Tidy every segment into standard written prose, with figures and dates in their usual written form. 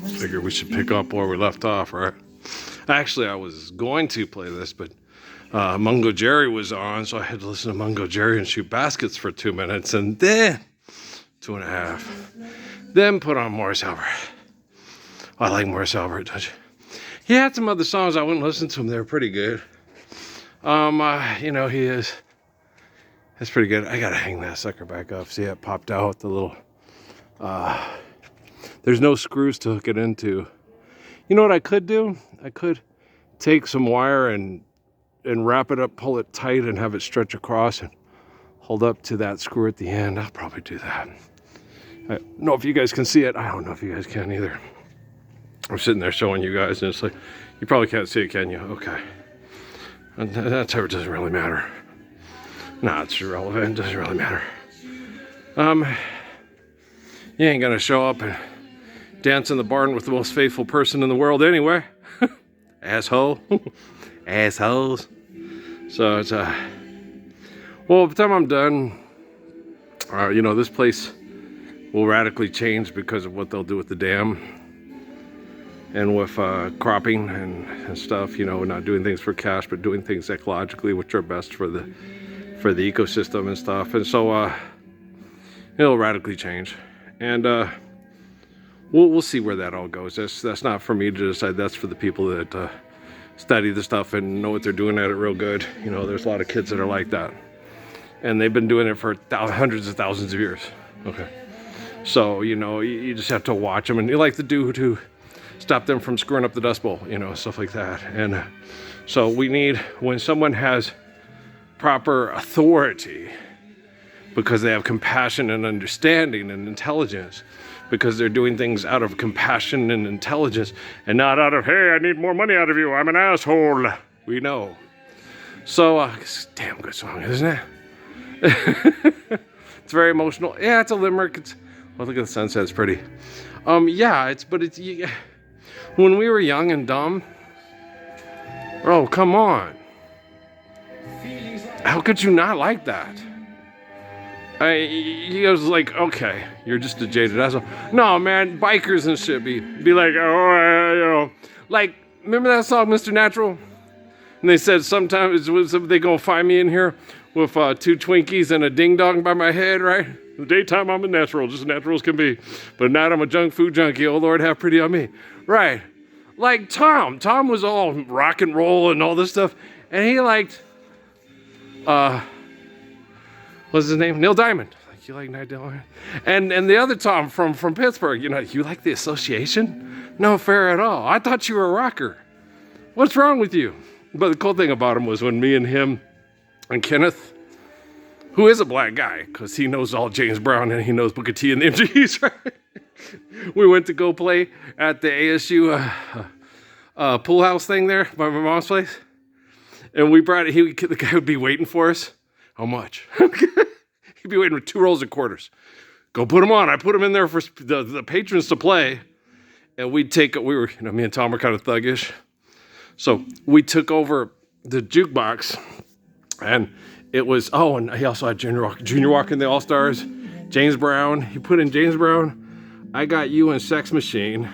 Figure we should pick up where we left off, right? Actually, I was going to play this, but Mungo Jerry was on, so I had to listen to Mungo Jerry and shoot baskets for 2 minutes, and then 2.5. Then put on Morris Albert. I like Morris Albert, don't you? He had some other songs I wouldn't listen to him. They were pretty good. He is. That's pretty good. I gotta hang that sucker back up. See, it popped out the little. There's no screws to hook it into. You know what I could do? I could take some wire and wrap it up, pull it tight, and have it stretch across and hold up to that screw at the end. I'll probably do that. I don't know if you guys can see it. I don't know if you guys can either. I'm sitting there showing you guys, and it's like, you probably can't see it, can you? Okay. And that doesn't really matter. No, it's irrelevant. It doesn't really matter. You ain't gonna show up and dance in the barn with the most faithful person in the world anyway. Asshole. Assholes. So it's well, by the time I'm done, this place will radically change because of what they'll do with the dam and with cropping and stuff, not doing things for cash but doing things ecologically, which are best for the ecosystem and stuff. And so it'll radically change, and we'll see where that all goes. That's not for me to decide. That's for the people that study the stuff and know what they're doing at it real good. There's a lot of kids that are like that, and they've been doing it for hundreds of thousands of years. Okay, so you just have to watch them, and you like the dude who stop them from screwing up the Dust Bowl, stuff like that. And so we need, when someone has proper authority, because they have compassion and understanding and intelligence, because they're doing things out of compassion and intelligence and not out of, hey, I need more money out of you, I'm an asshole. We know. So, it's a damn good song, isn't it? It's very emotional. Yeah, it's a limerick. Look at the sunset, it's pretty. When we were young and dumb, oh, come on. How could you not like that? He was like, okay, you're just a jaded asshole. No, man, bikers and shit be like, like, remember that song, Mr. Natural? And they said sometimes they gonna find me in here with 2 Twinkies and a ding dong by my head, right? In the daytime, I'm a natural, just natural as can be. But at night, I'm a junk food junkie. Oh, Lord, have pity on me. Right. Like Tom. Tom was all rock and roll and all this stuff. And he liked, what's his name? Neil Diamond. Like, you like Neil Diamond? And the other Tom from Pittsburgh, you like the association? No fair at all. I thought you were a rocker. What's wrong with you? But the cool thing about him was when me and him and Kenneth, who is a black guy, because he knows all James Brown and he knows Booker T and the MGs, right? We went to go play at the ASU pool house thing there by my mom's place. And we brought the guy would be waiting for us. How much? He'd be waiting with 2 rolls of quarters. Go put them on. I put them in there for the patrons to play. And me and Tom were kind of thuggish. So we took over the jukebox. And it was, and he also had Junior Walker in the All-Stars, James Brown. He put in James Brown, I Got You, and Sex Machine.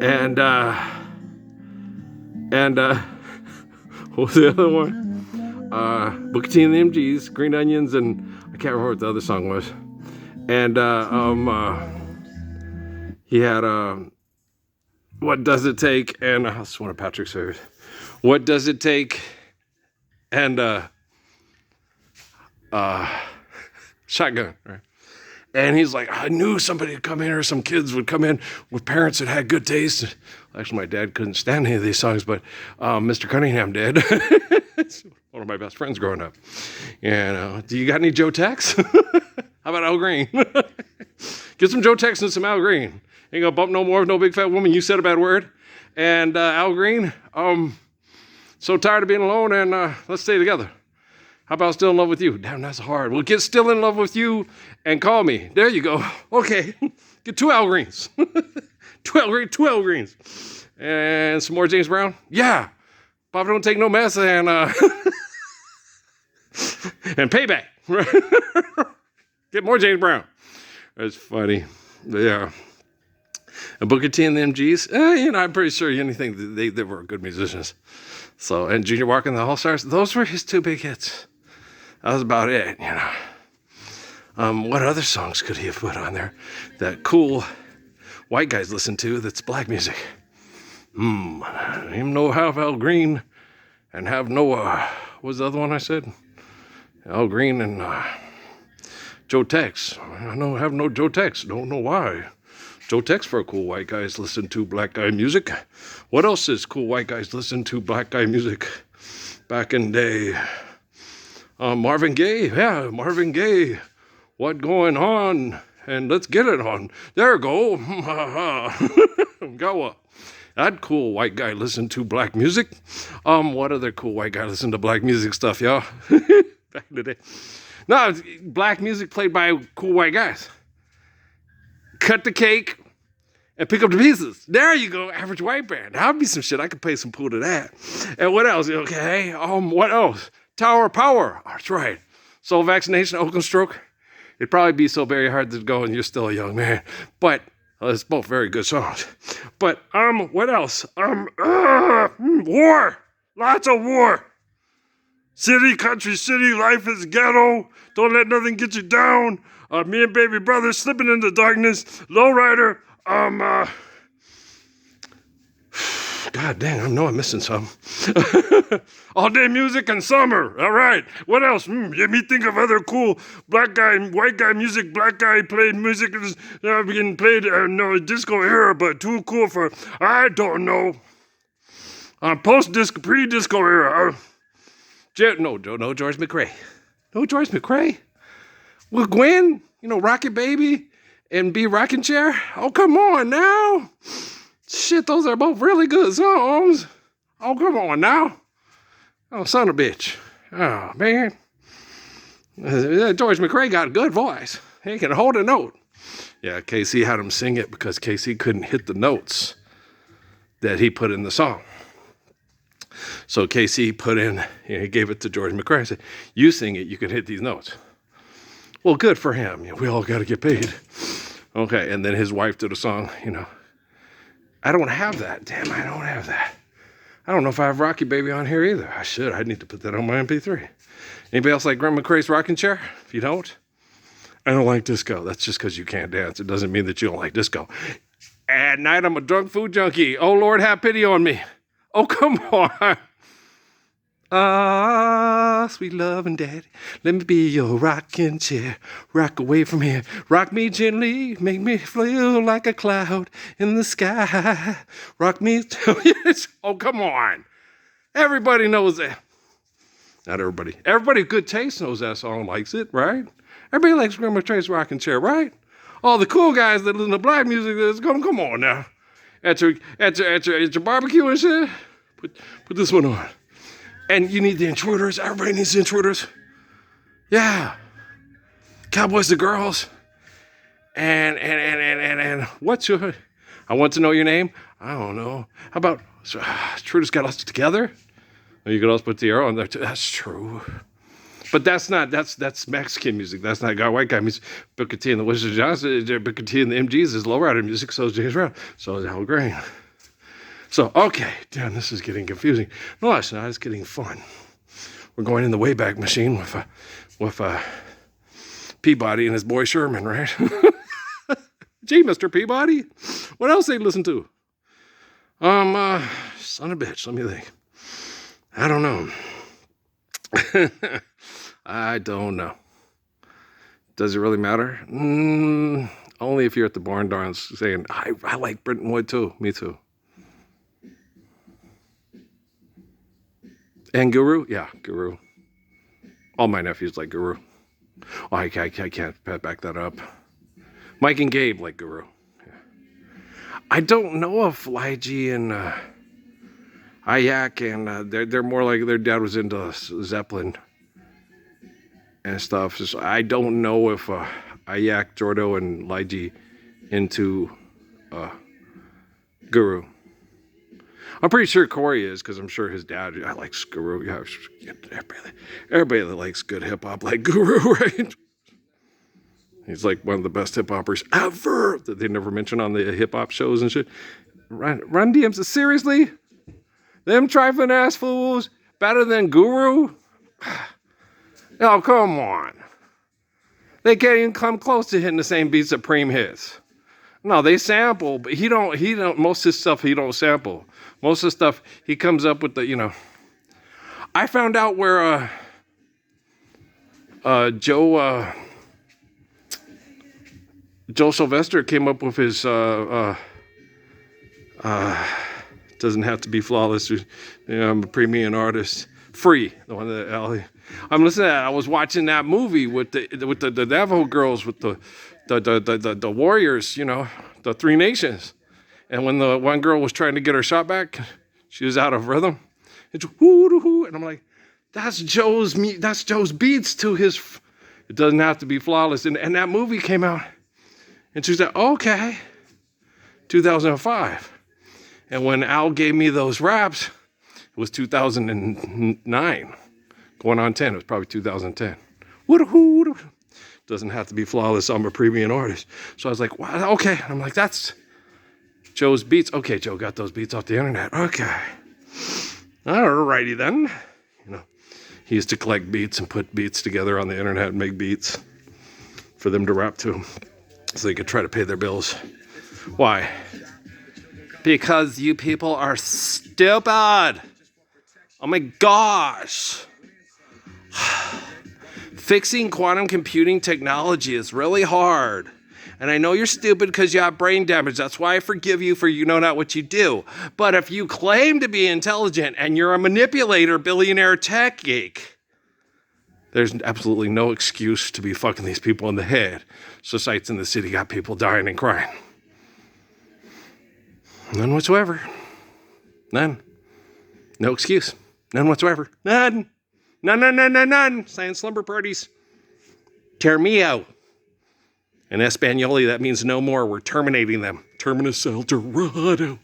And what was the other one? Booker T and the MGs, Green Onions, and I can't remember what the other song was. And he had What Does It Take? And that's one of Patrick's favorites. What Does It Take? And Shotgun, right? And he's like, I knew somebody would come in, or some kids would come in with parents that had good taste. Actually, my dad couldn't stand any of these songs, but Mr. Cunningham did. It's one of my best friends growing up. And do you got any Joe Tex? How about Al Green? Get some Joe Tex and some Al Green. Ain't gonna bump no more of no big fat woman. You said a bad word. And Al Green, so tired of being alone, and let's stay together. How about Still in Love with You? Damn, that's hard. Well, get Still in Love with You and call me. There you go. Okay. Get 2 Al Greens. 2 Al Greens. And some more James Brown. Yeah. Papa Don't Take No Mess, and and Payback. Get more James Brown. That's funny. Yeah. And Booker T and the MGs, I'm pretty sure anything they were good musicians. So, and Junior Walker and the All Stars, those were his two big hits. That was about it, What other songs could he have put on there that cool white guys listen to that's black music? Him no have Al Green and have no, what was the other one I said? Al Green and Joe Tex. I don't have no Joe Tex. Don't know why. Joe Tex for cool white guys listen to black guy music. What else is cool white guys listen to black guy music back in day? Marvin Gaye. Yeah, Marvin Gaye. What going on? And let's get it on. There go. Go. That cool white guy listen to black music. What other cool white guy listen to black music stuff, y'all? Back in the day. No, black music played by cool white guys. Cut the cake and pick up the pieces. There you go, average white band. That would be some shit. I could pay some pool to that. And what else? Okay, what else? Tower of Power. That's right. Soul Vaccination, Oakland Stroke. It'd probably be so very hard to go and you're still a young man. But it's both very good songs. But what else? War. Lots of war. City, country, city, life is ghetto. Don't let nothing get you down. Me and baby brother slipping into darkness. Lowrider. God dang, I know I'm missing some. All day music and summer. All right. What else? Let me think of other cool black guy, white guy music. Black guy played music. Being played no disco era, but too cool for I don't know. Post-disco, pre-disco era. No, George McRae. No, George McRae. Well, Gwen, Rocket Baby and Be Rocking Chair. Oh, come on now. Shit, those are both really good songs. Oh, come on now. Oh, son of a bitch. Oh, man. George McRae got a good voice. He can hold a note. Yeah, Casey had him sing it because Casey couldn't hit the notes that he put in the song. So Casey put in, he gave it to George McRae. He said, you sing it, you can hit these notes. Well, good for him. We all got to get paid. Okay, and then his wife did a song, I don't have that. Damn, I don't have that. I don't know if I have Rocky Baby on here either. I should. I need to put that on my MP3. Anybody else like Grandma McRae's Rocking Chair? If you don't, I don't like disco. That's just because you can't dance. It doesn't mean that you don't like disco. At night, I'm a drunk food junkie. Oh, Lord, have pity on me. Oh, come on. Ah, sweet loving daddy, let me be your rocking chair. Rock away from here. Rock me gently, make me feel like a cloud in the sky. Rock me. Oh, come on. Everybody knows that. Not everybody. Everybody with good taste knows that song, likes it, right? Everybody likes Grandma McRae's Rocking Chair, right? All the cool guys that listen to black music, come on now. At your barbecue and shit, put this one on. And you need the intruders. Everybody needs the intruders. Yeah. Cowboys the girls. And what's your... I want to know your name. I don't know. How about... Intruders got us together? Oh, you could also put the arrow on there too. That's true. But that's Mexican music. That's not white guy music. Booker T and the Wizard of Johnson, Booker T and the MGs is lowrider music. So is James Brown. So is Al Green. So, okay, damn, this is getting confusing. No, it's not. It's getting fun. We're going in the Wayback Machine with Peabody and his boy Sherman, right? Gee, Mr. Peabody. What else they listen to? Son of a bitch. Let me think. I don't know. I don't know. Does it really matter? Only if you're at the barn darns saying, I like Britton Wood too. Me too. And Guru? Yeah, Guru. All my nephews like Guru. Oh, I can't back that up. Mike and Gabe like Guru. Yeah. I don't know if Lygie and Ayak and they're more like their dad was into Zeppelin and stuff. So I don't know if Ayak, Jordo, and Lygie into Guru. I'm pretty sure Corey is, because I'm sure his dad likes Guru. Yeah, everybody that likes good hip hop like Guru, right? He's like one of the best hip hoppers ever that they never mention on the hip hop shows and shit. Run DMC, seriously? Them trifling ass fools better than Guru? Oh, come on. They can't even come close to hitting the same beats that Preem hits. No, they sample, but he don't, most of his stuff he don't sample. Most of the stuff he comes up with the, you know. I found out where Joe Sylvester came up with his doesn't have to be flawless. You know, I'm a premium artist. Free, the one that I'm listening to that. I was watching that movie with the Navajo girls, with the warriors, you know, the Three Nations. And when the one girl was trying to get her shot back, she was out of rhythm. It's whoo, and I'm like, that's Joe's beats to his. It doesn't have to be flawless. And that movie came out, and she said, okay, 2005. And when Al gave me those raps, it was 2009, going on 10. It was probably 2010. Doesn't have to be flawless. I'm a premium artist. So I was like, wow, okay. I'm like, that's Joe's beats. Okay, Joe got those beats off the internet. Okay. Alrighty then. You know, he used to collect beats and put beats together on the internet and make beats for them to rap to, so they could try to pay their bills. Why? Because you people are stupid. Oh my gosh. Fixing quantum computing technology is really hard. And I know you're stupid because you have brain damage. That's why I forgive you for you know not what you do. But if you claim to be intelligent and you're a manipulator, billionaire tech geek, there's absolutely no excuse to be fucking these people in the head. Societies in the city got people dying and crying. None whatsoever. None. No excuse. None whatsoever. None. None. Science slumber parties. Tear me out. In Espanol, that means no more. We're terminating them. Terminus El Dorado.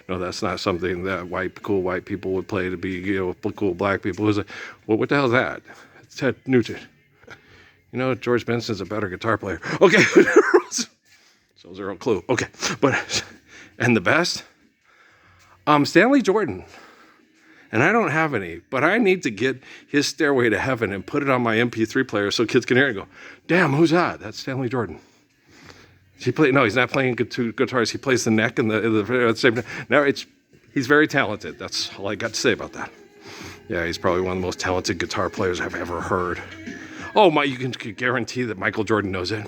No, that's not something that cool white people would play to be, you know, cool black people. Well, what the hell is that? It's Ted Nugent. You know, George Benson's a better guitar player. Okay. So zero clue. Okay. But, and the best? Stanley Jordan. And I don't have any, but I need to get his Stairway to Heaven and put it on my MP3 player so kids can hear it and go, damn, who's that? That's Stanley Jordan. No, he's not playing two guitars. He plays the neck and the same. Now he's very talented. That's all I got to say about that. Yeah, he's probably one of the most talented guitar players I've ever heard. Oh my, you can guarantee that Michael Jordan knows it.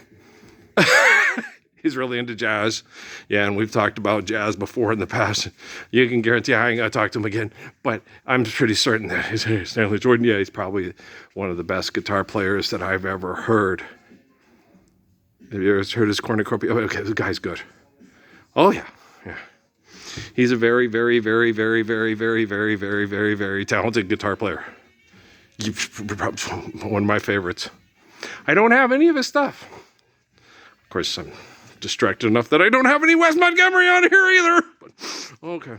He's really into jazz. Yeah, and we've talked about jazz before in the past. You can guarantee I ain't gonna talk to him again. But I'm pretty certain that Stanley Jordan, yeah, he's probably one of the best guitar players that I've ever heard. Have you ever heard his cornucopia? Oh, okay, this guy's good. Oh yeah. He's a very, very, very, very, very, very, very, very, very, very talented guitar player. One of my favorites. I don't have any of his stuff. Of course, I'm distracted enough that I don't have any Wes Montgomery on here either. But, okay.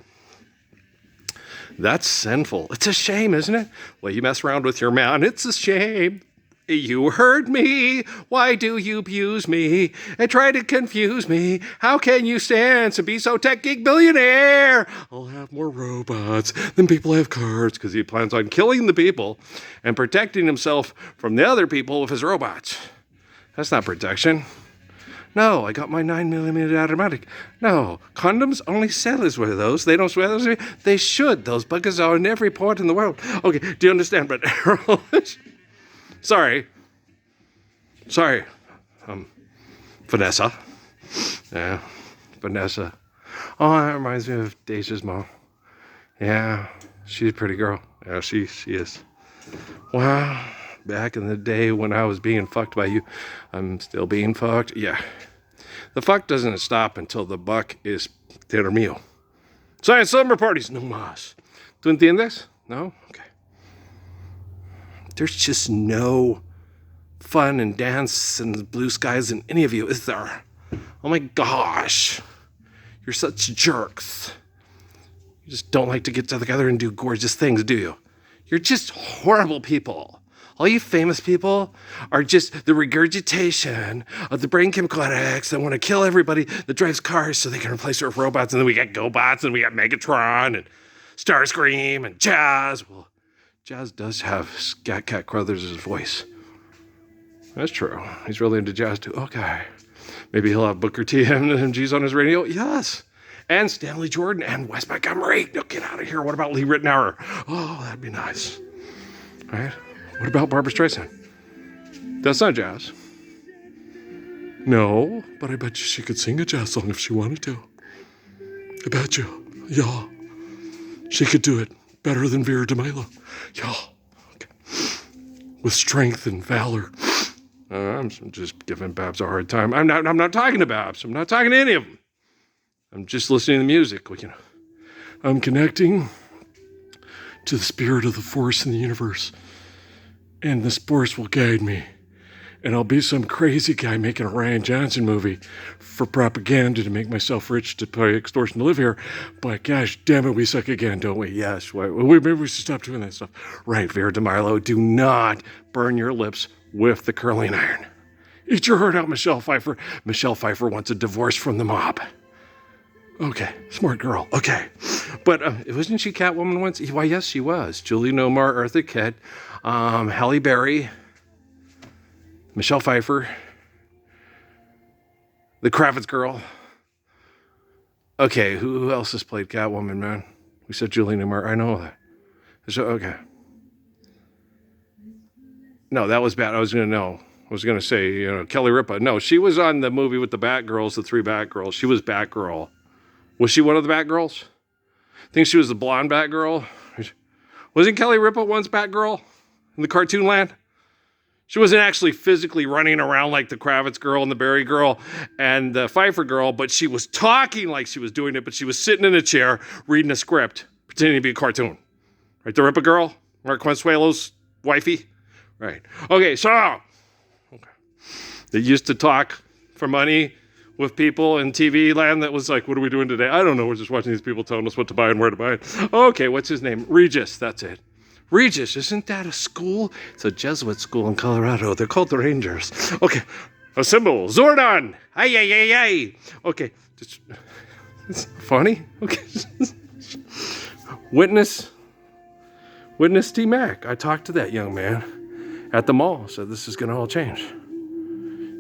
That's sinful. It's a shame, isn't it? Well, you mess around with your man. It's a shame. You heard me. Why do you abuse me and try to confuse me? How can you stand to be so tech geek billionaire? I'll have more robots than people have cars, because he plans on killing the people and protecting himself from the other people with his robots. That's not protection. No, I got my 9mm automatic. No, condoms only sailors wear those. They don't swear those. They should. Those buggers are in every port in the world. Okay, do you understand? But Sorry, Vanessa. Yeah, Vanessa. Oh, that reminds me of Deja's mom. Yeah, she's a pretty girl. Yeah, she is. Wow, back in the day when I was being fucked by you, I'm still being fucked. Yeah, the fuck doesn't stop until the buck is termino. Science summer parties, no más. ¿Tú entiendes? No? Okay. There's just no fun and dance and blue skies in any of you, is there? Oh my gosh. You're such jerks. You just don't like to get together and do gorgeous things, do you? You're just horrible people. All you famous people are just the regurgitation of the brain chemical addicts that want to kill everybody that drives cars so they can replace it with robots. And then we got GoBots and we got Megatron and Starscream and Jazz. Well, Jazz does have Scat Cat Crothers' voice. That's true. He's really into jazz too. Okay. Maybe he'll have Booker T and MGs on his radio. Yes. And Stanley Jordan and Wes Montgomery. No, get out of here. What about Lee Ritenour? Oh, that'd be nice. All right. What about Barbra Streisand? That's not jazz. No, but I bet you she could sing a jazz song if she wanted to. I bet you. Yeah. She could do it better than Vera DeMilo. Yeah. Okay. With strength and valor. I'm just giving Babs a hard time. I'm not talking to Babs. I'm not talking to any of them. I'm just listening to the music. You know, I'm connecting to the spirit of the force in the universe. And this force will guide me. And I'll be some crazy guy making a Ryan Johnson movie for propaganda to make myself rich to pay extortion to live here. But gosh damn it, we suck again, don't we? Yes. Maybe we should stop doing that stuff. Right, Vera DeMilo, do not burn your lips with the curling iron. Eat your heart out, Michelle Pfeiffer. Michelle Pfeiffer wants a divorce from the mob. Okay, smart girl. Okay. But wasn't she Catwoman once? Why, yes, she was. Julie Newmar, Eartha Kitt, Halle Berry, Michelle Pfeiffer, the Kravitz girl. Okay, who else has played Catwoman, man? We said Julie Newmar. I know that. So, okay. No, that was bad. I was going to say, you know, Kelly Ripa. No, she was on the movie with the Batgirls, the three Batgirls. She was Batgirl. Was she one of the Batgirls? I think she was the blonde Batgirl. Wasn't Kelly Ripa once Batgirl in the cartoon land? She wasn't actually physically running around like the Kravitz girl and the Berry girl and the Pfeiffer girl, but she was talking like she was doing it, but she was sitting in a chair reading a script, pretending to be a cartoon. Right, the Ripa girl? Mark Consuelo's wifey? Right. Okay, so they used to talk for money with people in TV land that was like, what are we doing today? I don't know. We're just watching these people telling us what to buy and where to buy it. Okay, what's his name? Regis, that's it. Regis, isn't that a school? It's a Jesuit school in Colorado. They're called the Rangers. Okay, a symbol, Zordon. Ay, ay, ay, ay. Okay, it's funny. Okay. Witness T-Mac. I talked to that young man at the mall. Said this is going to all change.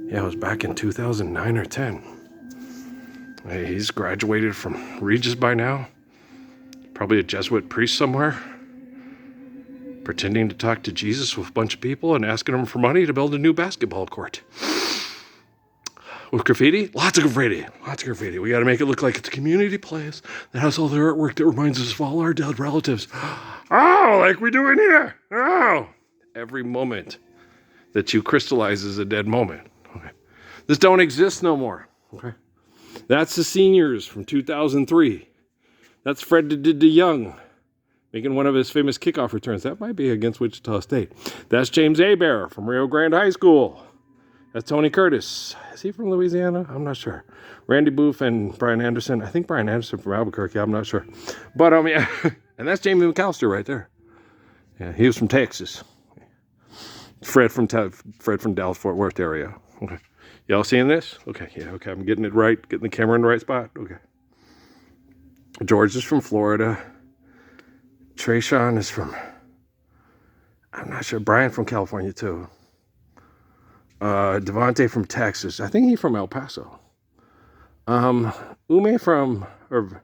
Yeah, it was back in 2009 or 10. Hey, he's graduated from Regis by now. Probably a Jesuit priest somewhere. Pretending to talk to Jesus with a bunch of people and asking them for money to build a new basketball court. With graffiti? Lots of graffiti. Lots of graffiti. We got to make it look like it's a community place that has all the artwork that reminds us of all our dead relatives. Oh, like we do in here. Oh. Every moment that you crystallize is a dead moment. Okay. This don't exist no more. Okay. That's the seniors from 2003. That's Fred DeYoung making one of his famous kickoff returns. That might be against Wichita State. That's James Hebert from Rio Grande High School. That's Tony Curtis. Is he from Louisiana? I'm not sure. Randy Booth and Brian Anderson. I think Brian Anderson from Albuquerque. I'm not sure. But, yeah. And that's Jamie McAllister right there. Yeah, he was from Texas. Fred from Dallas-Fort Worth area. Okay. Y'all seeing this? Okay, yeah, okay. I'm getting it right. Getting the camera in the right spot. Okay. George is from Florida. Trayshawn is from, I'm not sure. Brian from California, too. Devontae from Texas. I think he's from El Paso. Ume from, or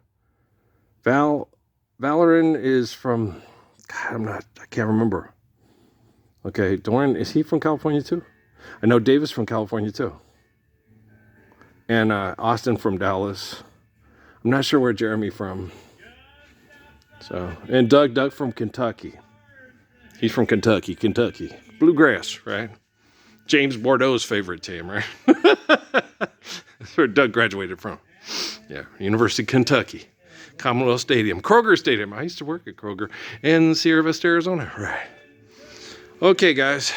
Valoran is from, God, I can't remember. Okay, Doran, is he from California, too? I know Davis from California, too. And Austin from Dallas. I'm not sure where Jeremy from. So, and Doug from Kentucky. He's from Kentucky. Bluegrass, right? James Bordeaux's favorite team, right? That's where Doug graduated from. Yeah, University of Kentucky. Commonwealth Stadium. Kroger Stadium. I used to work at Kroger in Sierra Vista, Arizona. Right. Okay, guys.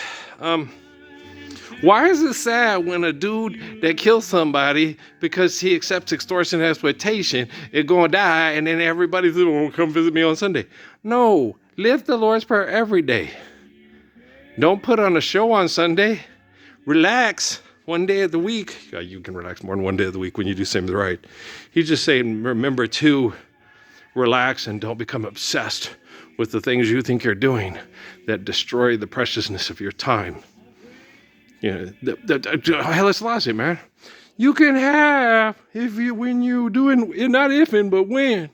Why is it sad when a dude that kills somebody because he accepts extortion and exploitation is going to die and then everybody's going to come visit me on Sunday? No, live the Lord's Prayer every day. Don't put on a show on Sunday. Relax one day of the week. Yeah, you can relax more than one day of the week when you do things right. He's just saying, remember to relax and don't become obsessed with the things you think you're doing that destroy the preciousness of your time. You know, Haile Selassie, man. You can have, when you doing, not ifing, but when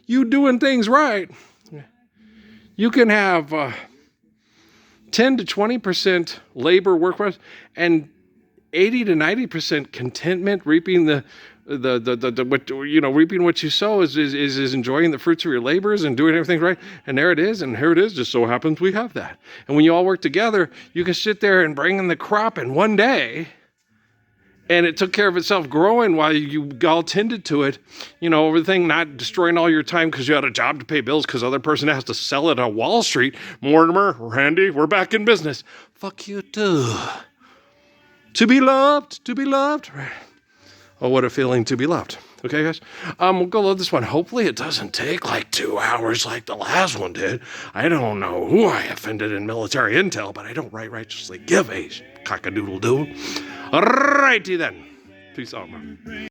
you doing things right, you can have 10 to 20% labor workforce and 80 to 90% contentment, reaping reaping what you sow is enjoying the fruits of your labors and doing everything right. And there it is, and here it is. Just so happens we have that. And when you all work together, you can sit there and bring in the crop in one day, and it took care of itself growing while you all tended to it. You know, everything not destroying all your time because you had a job to pay bills because other person has to sell it on Wall Street. Mortimer, Randy, we're back in business. Fuck you too. To be loved. Oh, what a feeling to be loved. Okay, guys? We'll go load this one. Hopefully it doesn't take like 2 hours like the last one did. I don't know who I offended in military intel, but I don't righteously give a cock-a-doodle-doo. Alrighty then. Peace out, man.